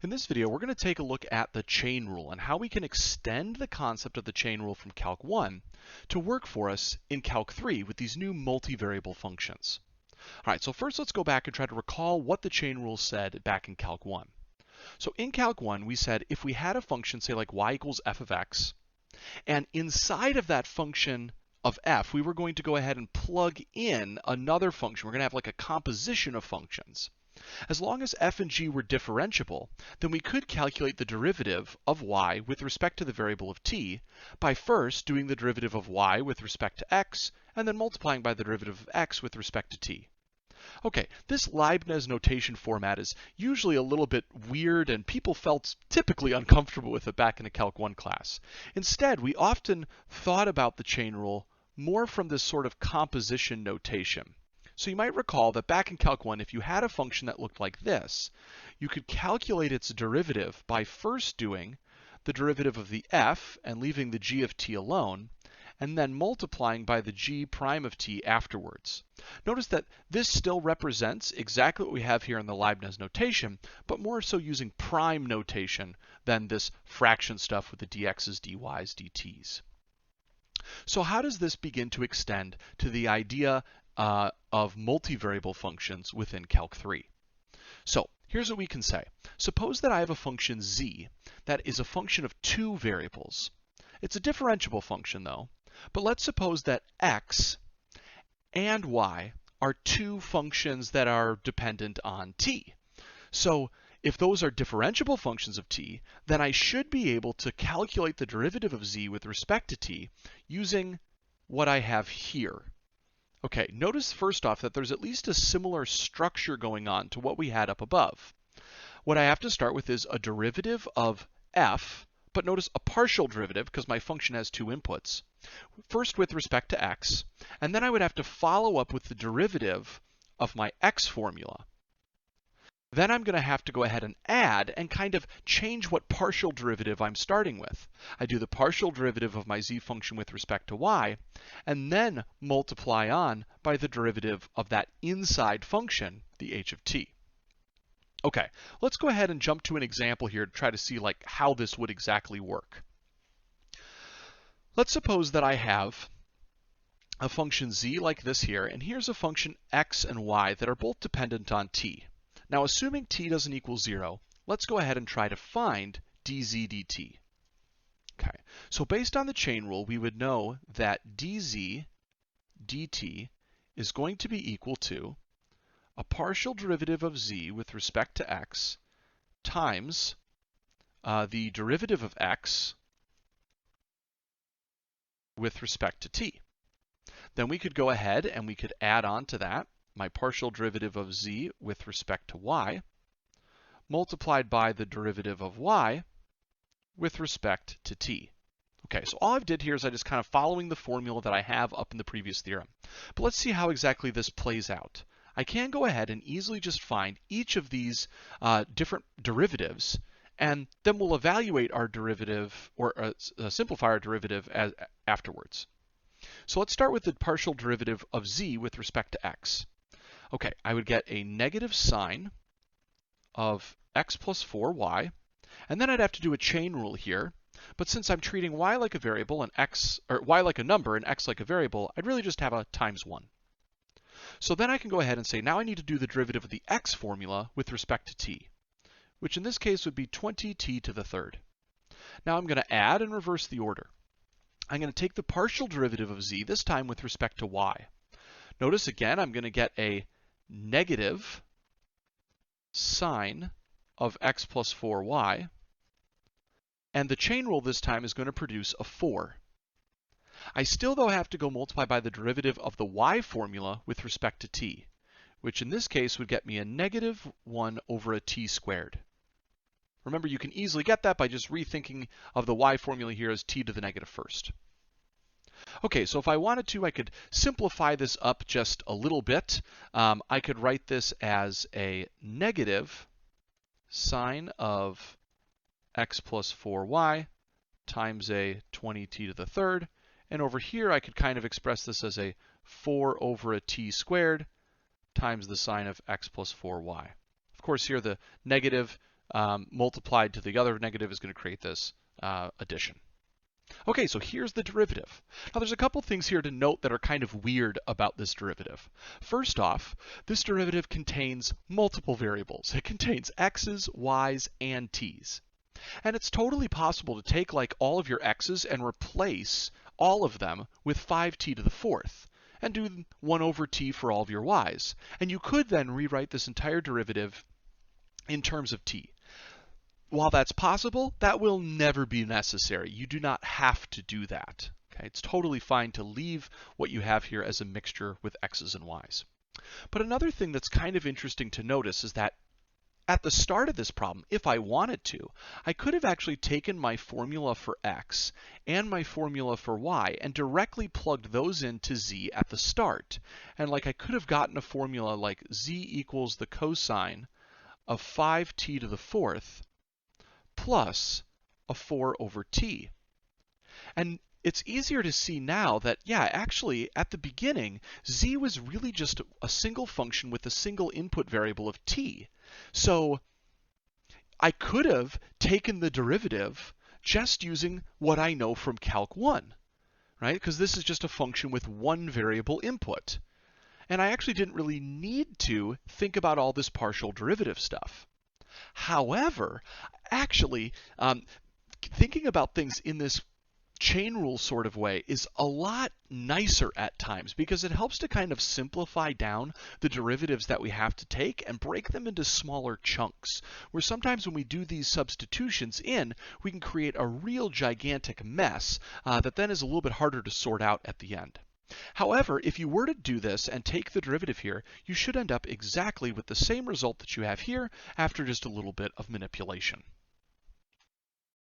In this video, we're going to take a look at the chain rule and how we can extend the concept of the chain rule from Calc 1 to work for us in Calc 3 with these new multivariable functions. All right, so first let's go back and try to recall what the chain rule said back in Calc 1. So in Calc 1, we said if we had a function, say like y equals f of x, and inside of that function of f, we were going to go ahead and plug in another function. We're going to have like a composition of functions. As long as f and g were differentiable, then we could calculate the derivative of y with respect to the variable of t by first doing the derivative of y with respect to x, and then multiplying by the derivative of x with respect to t. Okay, this Leibniz notation format is usually a little bit weird, and people felt typically uncomfortable with it back in a Calc 1 class. Instead, we often thought about the chain rule more from this sort of composition notation. So you might recall that back in Calc 1, if you had a function that looked like this, you could calculate its derivative by first doing the derivative of the f and leaving the g of t alone, and then multiplying by the g prime of t afterwards. Notice that this still represents exactly what we have here in the Leibniz notation, but more so using prime notation than this fraction stuff with the dx's, dy's, dt's. So how does this begin to extend to the idea of multivariable functions within Calc 3? So here's what we can say. Suppose that I have a function z that is a function of two variables. It's a differentiable function though, but let's suppose that x and y are two functions that are dependent on t. So if those are differentiable functions of t, then I should be able to calculate the derivative of z with respect to t using what I have here. Okay, notice first off that there's at least a similar structure going on to what we had up above. What I have to start with is a derivative of f, but notice a partial derivative because my function has two inputs. First with respect to x, and then I would have to follow up with the derivative of my x formula. Then I'm going to have to go ahead and add and kind of change what partial derivative I'm starting with. I do the partial derivative of my z function with respect to y, and then multiply on by the derivative of that inside function, the h of t. Okay, let's go ahead and jump to an example here to try to see like how this would exactly work. Let's suppose that I have a function z like this here, and here's a function x and y that are both dependent on t. Now, assuming t doesn't equal 0, let's go ahead and try to find dz dt. Okay, so based on the chain rule, we would know that dz dt is going to be equal to a partial derivative of z with respect to x times the derivative of x with respect to t. Then we could go ahead and we could add on to that my partial derivative of z with respect to y, multiplied by the derivative of y with respect to t. Okay, so all I've did here is I just kind of following the formula that I have up in the previous theorem. But let's see how exactly this plays out. I can go ahead and easily just find each of these different derivatives, and then we'll evaluate our derivative or simplify our derivative afterwards. So let's start with the partial derivative of z with respect to x. Okay, I would get a negative sign of x plus 4y, and then I'd have to do a chain rule here. But since I'm treating y like a variable and y like a number and x like a variable, I'd really just have a times 1. So then I can go ahead and say, now I need to do the derivative of the x formula with respect to t, which in this case would be 20t to the third. Now I'm going to add and reverse the order. I'm going to take the partial derivative of z, this time with respect to y. Notice again, I'm going to get a negative sine of x plus 4y, and the chain rule this time is going to produce a 4. I still, though, have to go multiply by the derivative of the y formula with respect to t, which in this case would get me a negative 1 over a t squared. Remember, you can easily get that by just rethinking of the y formula here as t to the negative first. Okay, so if I wanted to, I could simplify this up just a little bit. I could write this as a negative sine of x plus 4y times a 20t to the third. And over here, I could kind of express this as a 4 over a t squared times the sine of x plus 4y. Of course, here the negative multiplied to the other negative is going to create this addition. Okay, so here's the derivative. Now there's a couple things here to note that are kind of weird about this derivative. First off, this derivative contains multiple variables. It contains x's, y's, and t's. And it's totally possible to take like all of your x's and replace all of them with 5t to the fourth, and do 1 over t for all of your y's. And you could then rewrite this entire derivative in terms of t. While that's possible, that will never be necessary. You do not have to do that. Okay? It's totally fine to leave what you have here as a mixture with x's and y's. But another thing that's kind of interesting to notice is that at the start of this problem, if I wanted to, I could have actually taken my formula for x and my formula for y and directly plugged those into z at the start. And like I could have gotten a formula like z equals the cosine of 5t to the fourth plus a 4 over t. And it's easier to see now that, yeah, actually at the beginning, z was really just a single function with a single input variable of t. So I could have taken the derivative just using what I know from Calc 1, right? Because this is just a function with one variable input. And I actually didn't really need to think about all this partial derivative stuff. However, actually, thinking about things in this chain rule sort of way is a lot nicer at times because it helps to kind of simplify down the derivatives that we have to take and break them into smaller chunks, where sometimes when we do these substitutions in, we can create a real gigantic mess that then is a little bit harder to sort out at the end. However, if you were to do this and take the derivative here, you should end up exactly with the same result that you have here after just a little bit of manipulation.